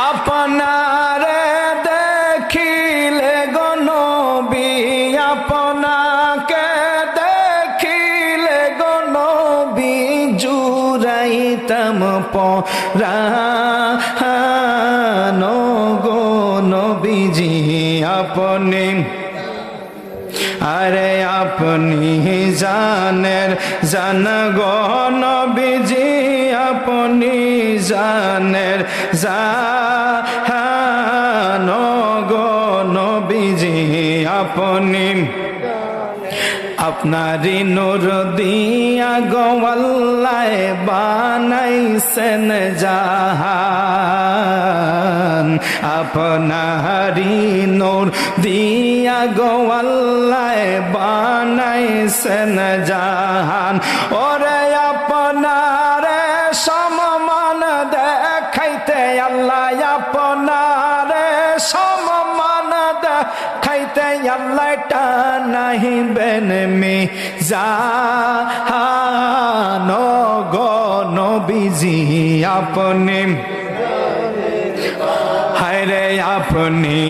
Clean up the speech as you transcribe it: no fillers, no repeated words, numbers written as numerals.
আপনারে দেখিলে গো নবী, আপনাকে দেখিলে গো নবী, জুড়াইতাম পরাণ গো নবীজি আপনি। আরে আপনি জানের জান গো নবীজি, আপনি জানের জান গো নবীজি আপনি। আপনারি নূর দিয়া গো আল্লাহ বানাইছেন জাহান, আপনারি নূর দিয়া গো আল্লাহ বানাইছেন জাহান। ওরে আপনারে সমমান দেখাইতে আল্লাহ, আপনারে সমমান দেখাইতে আল্লাহ টানাইবেন মিজান গো নবীজি আপনি। হায় রে আপনি